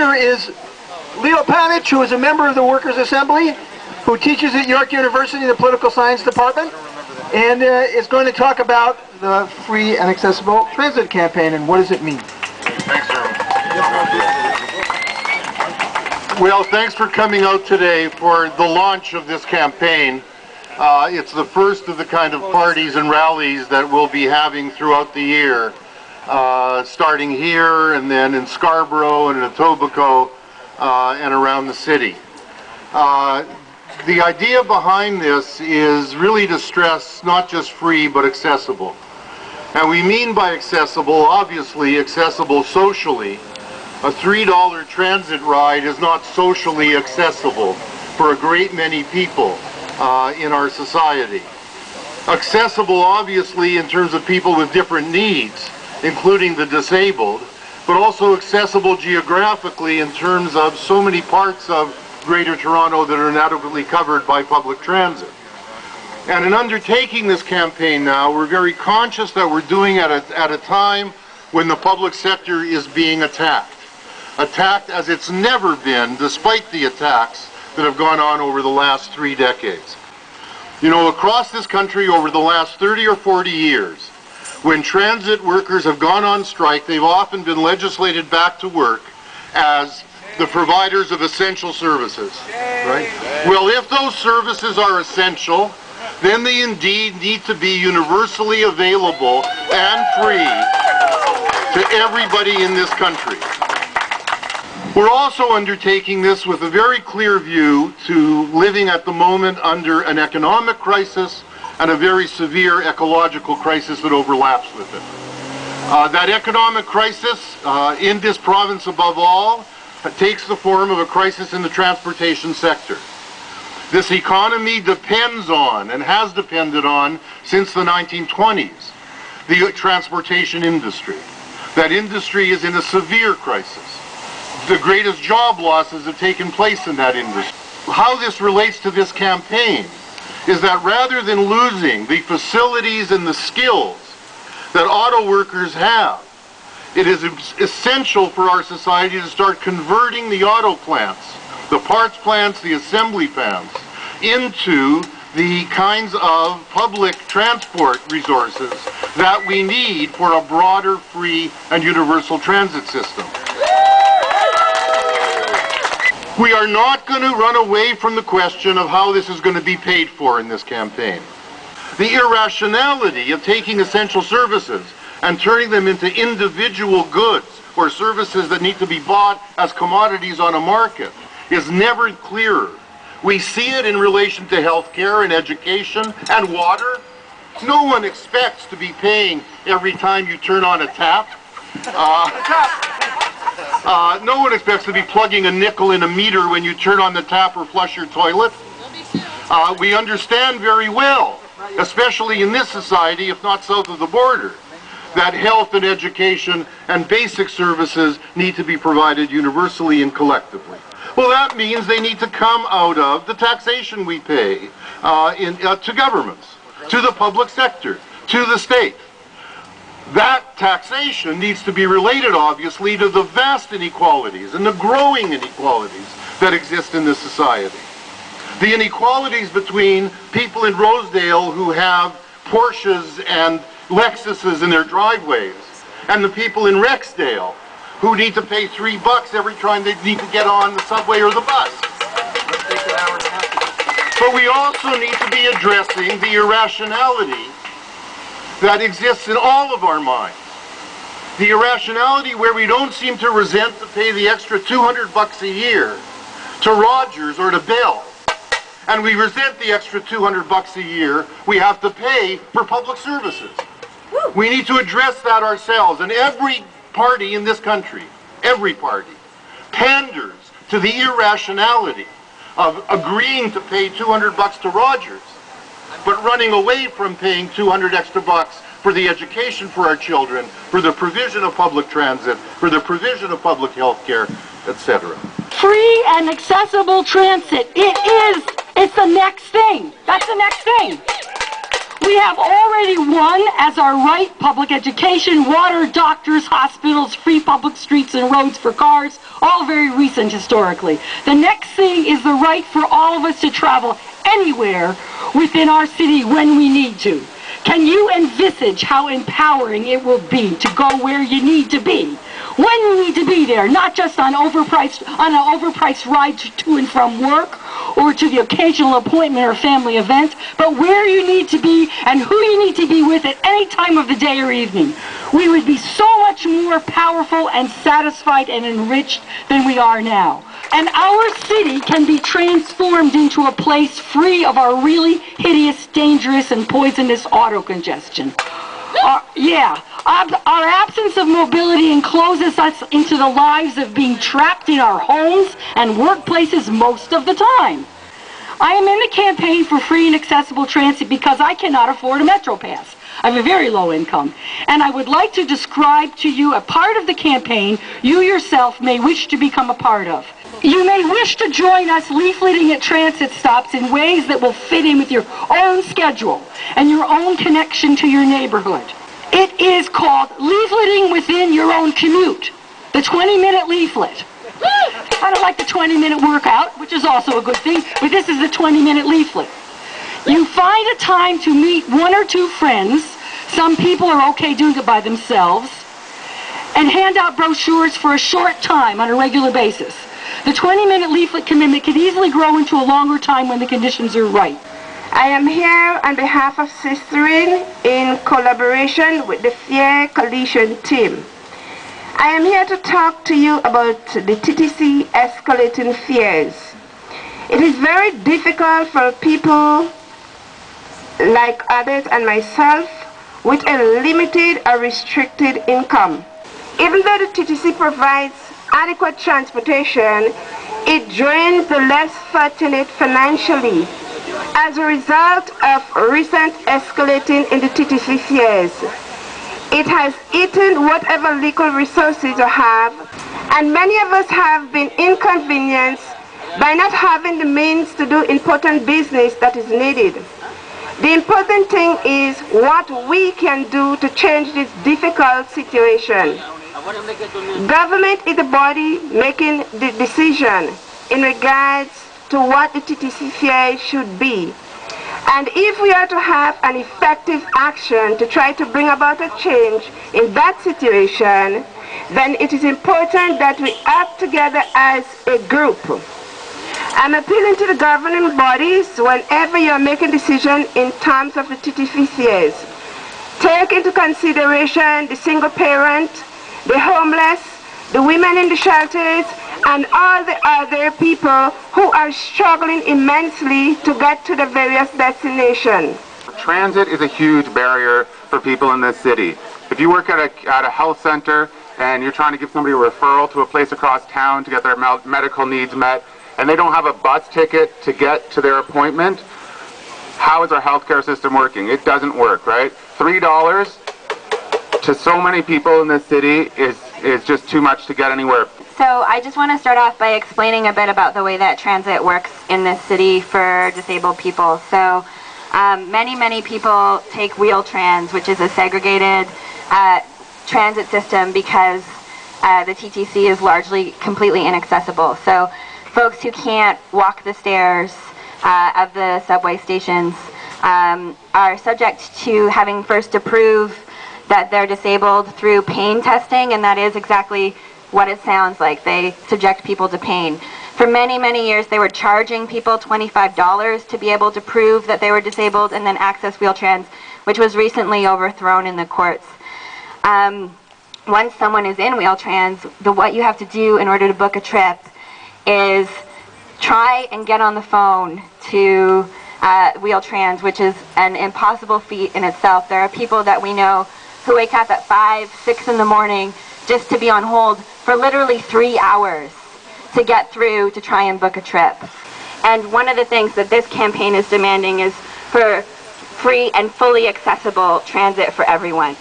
speaker is Leo Panich, who is a member of the Workers' Assembly, who teaches at York University in the Political Science Department, and is going to talk about the free and accessible transit campaign and what does it mean. Thanks, Jeremy. Well, thanks for coming out today for the launch of this campaign. It's the first of the kind of parties and rallies that we'll be having throughout the year, starting here and then in Scarborough and in Etobicoke and around the city. The idea behind this is really to stress not just free but accessible. And we mean by accessible, obviously accessible socially. A $3 transit ride is not socially accessible for a great many people in our society. Accessible, obviously, in terms of people with different needs, including the disabled, but also accessible geographically in terms of so many parts of Greater Toronto that are inadequately covered by public transit. And in undertaking this campaign now, we're very conscious that we're doing it at a time when the public sector is being attacked. Attacked as it's never been, despite the attacks that have gone on over the last 3 decades. You know, across this country over the last 30 or 40 years, when transit workers have gone on strike, they've often been legislated back to work as the providers of essential services, right? Well, if those services are essential, then they indeed need to be universally available and free to everybody in this country. We're also undertaking this with a very clear view to living at the moment under an economic crisis and a very severe ecological crisis that overlaps with it. That economic crisis in this province above all takes the form of a crisis in the transportation sector. This economy depends on, and has depended on, since the 1920s, the transportation industry. That industry is in a severe crisis. The greatest job losses have taken place in that industry. How this relates to this campaign is that rather than losing the facilities and the skills that auto workers have, it is essential for our society to start converting the auto plants, the parts plants, the assembly plants, into the kinds of public transport resources that we need for a broader, free, and universal transit system. We are not going to run away from the question of how this is going to be paid for in this campaign. The irrationality of taking essential services and turning them into individual goods or services that need to be bought as commodities on a market is never clearer. We see it in relation to healthcare and education and water. No one expects to be paying every time you turn on a tap. No one expects to be plugging a nickel in a meter when you turn on the tap or flush your toilet. We understand very well, especially in this society, if not south of the border, that health and education and basic services need to be provided universally and collectively. Well, that means they need to come out of the taxation we pay to governments, to the public sector, to the state. That taxation needs to be related, obviously, to the vast inequalities and the growing inequalities that exist in this society. The inequalities between people in Rosedale who have Porsches and Lexuses in their driveways and the people in Rexdale who need to pay $3 every time they need to get on the subway or the bus. But we also need to be addressing the irrationality that exists in all of our minds. The irrationality where we don't seem to resent to pay the extra $200 a year to Rogers or to Bell. And we resent the extra $200 a year we have to pay for public services. We need to address that ourselves. And every party in this country, every party, panders to the irrationality of agreeing to pay $200 to Rogers, but running away from paying $200 extra for the education for our children, for the provision of public transit, for the provision of public health care, etc. Free and accessible transit. It's the next thing. That's the next thing. We have already won as our right public education, water, doctors, hospitals, free public streets and roads for cars, all very recent historically. The next thing is the right for all of us to travel anywhere within our city when we need to. Can you envisage how empowering it will be to go where you need to be, when you need to be there, not just on an overpriced ride to and from work or to the occasional appointment or family event, but where you need to be and who you need to be with at any time of the day or evening. We would be so much more powerful and satisfied and enriched than we are now. And our city can be transformed into a place free of our really hideous, dangerous, and poisonous auto-congestion. Our absence of mobility encloses us into the lives of being trapped in our homes and workplaces most of the time. I am in the campaign for free and accessible transit because I cannot afford a Metro Pass. I have a very low income, and I would like to describe to you a part of the campaign you yourself may wish to become a part of. You may wish to join us leafleting at transit stops in ways that will fit in with your own schedule and your own connection to your neighborhood. It is called leafleting within your own commute, the 20-minute leaflet. I don't like the 20-minute workout, which is also a good thing, but this is the 20-minute leaflet. You find a time to meet one or two friends, some people are okay doing it by themselves, and hand out brochures for a short time on a regular basis. The 20-minute leaflet commitment could easily grow into a longer time when the conditions are right. I am here on behalf of Sistering in collaboration with the Fair Coalition team. I am here to talk to you about the TTC escalating fares. It is very difficult for people like others and myself with a limited or restricted income. Even though the TTC provides adequate transportation, it drains the less fortunate financially as a result of recent escalating in the TTC fares. It has eaten whatever legal resources you have, and many of us have been inconvenienced by not having the means to do important business that is needed. The important thing is what we can do to change this difficult situation. Government is the body making the decision in regards to what the TTC fare should be. And if we are to have an effective action to try to bring about a change in that situation, then it is important that we act together as a group. I'm appealing to the governing bodies whenever you're making decisions in terms of the TTC fares. Take into consideration the single parent, the homeless, the women in the shelters, and all the other people who are struggling immensely to get to the various destinations. Transit is a huge barrier for people in this city. If you work at a health center and you're trying to give somebody a referral to a place across town to get their medical needs met, and they don't have a bus ticket to get to their appointment, how is our healthcare system working? It doesn't work, right? $3 to so many people in this city is just too much to get anywhere. So I just want to start off by explaining a bit about the way that transit works in this city for disabled people. So many people take Wheel-Trans, which is a segregated transit system because the TTC is largely completely inaccessible. So folks who can't walk the stairs of the subway stations are subject to having first to prove that they're disabled through pain testing, and that is exactly what it sounds like. They subject people to pain. For many years they were charging people $25 to be able to prove that they were disabled and then access Wheel-Trans, which was recently overthrown in the courts. Once someone is in Wheel-Trans, what you have to do in order to book a trip is try and get on the phone to Wheel-Trans, which is an impossible feat in itself. There are people that we know who wake up at 5, 6 in the morning just to be on hold for literally 3 hours to get through to try and book a trip. And one of the things that this campaign is demanding is for free and fully accessible transit for everyone.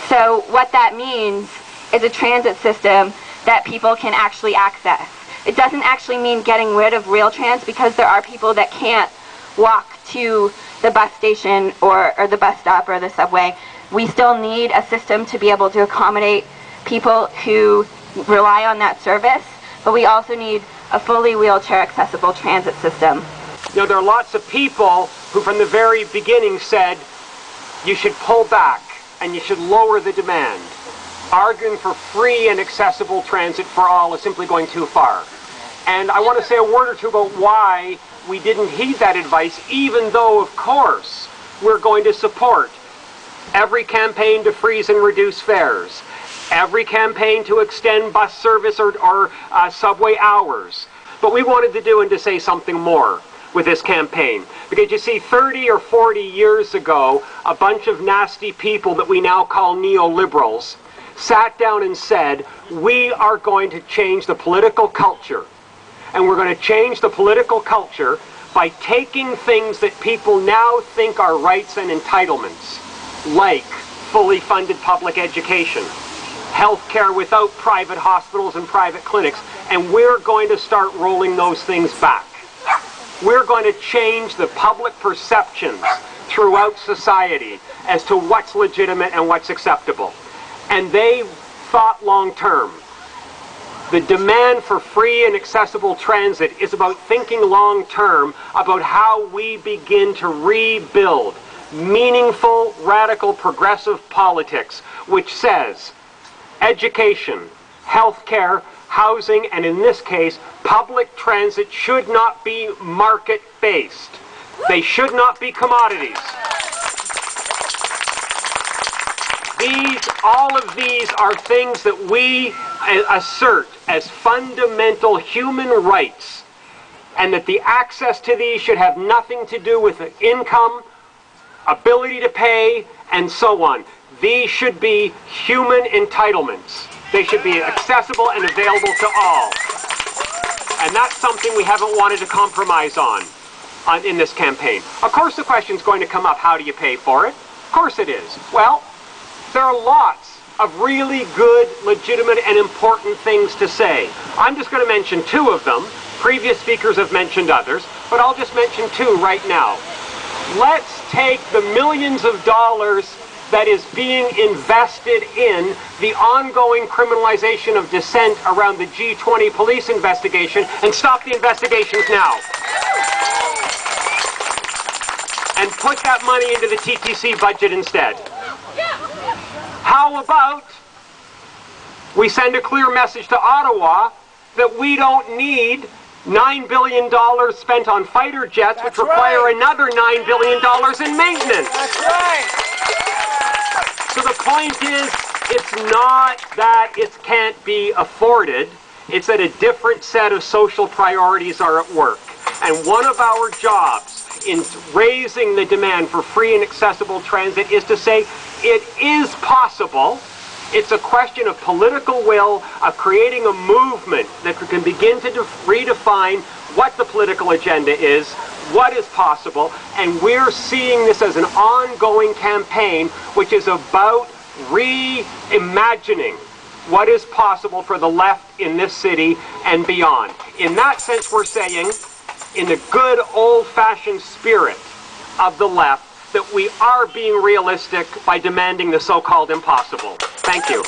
So what that means is a transit system that people can actually access. It doesn't actually mean getting rid of Wheel-Trans, because there are people that can't walk to the bus station or the bus stop or the subway. We still need a system to be able to accommodate people who rely on that service, but we also need a fully wheelchair accessible transit system. You know, there are lots of people who from the very beginning said you should pull back and you should lower the demand. Arguing for free and accessible transit for all is simply going too far. And I want to say a word or two about why we didn't heed that advice, even though, of course, we're going to support every campaign to freeze and reduce fares, every campaign to extend bus service or subway hours. But we wanted to do and to say something more with this campaign. Because you see, 30 or 40 years ago, a bunch of nasty people that we now call neoliberals sat down and said, we are going to change the political culture. And we're going to change the political culture by taking things that people now think are rights and entitlements, like fully funded public education, health care without private hospitals and private clinics, and we're going to start rolling those things back. We're going to change the public perceptions throughout society as to what's legitimate and what's acceptable. And they thought long term. The demand for free and accessible transit is about thinking long term about how we begin to rebuild meaningful, radical, progressive politics, which says education, health care, housing, and in this case, public transit should not be market-based. They should not be commodities. All of these are things that we assert as fundamental human rights, and that the access to these should have nothing to do with income, ability to pay, and so on. These should be human entitlements. They should be accessible and available to all. And that's something we haven't wanted to compromise on in this campaign. Of course the question's going to come up, how do you pay for it? Of course it is. Well, there are lots of really good, legitimate, and important things to say. I'm just going to mention two of them. Previous speakers have mentioned others, but I'll just mention two right now. Let's take the millions of dollars that is being invested in the ongoing criminalization of dissent around the G20 police investigation and stop the investigations now. And put that money into the TTC budget instead. How about we send a clear message to Ottawa that we don't need $9 billion spent on fighter jets, which require another $9 billion in maintenance. That's right. So the point is, it's not that it can't be afforded, it's that a different set of social priorities are at work. And one of our jobs in raising the demand for free and accessible transit is to say it is possible. It's a question of political will, of creating a movement that can begin to redefine what the political agenda is, what is possible, and we're seeing this as an ongoing campaign which is about reimagining what is possible for the left in this city and beyond. In that sense, we're saying, in the good old-fashioned spirit of the left, that we are being realistic by demanding the so-called impossible. Thank you.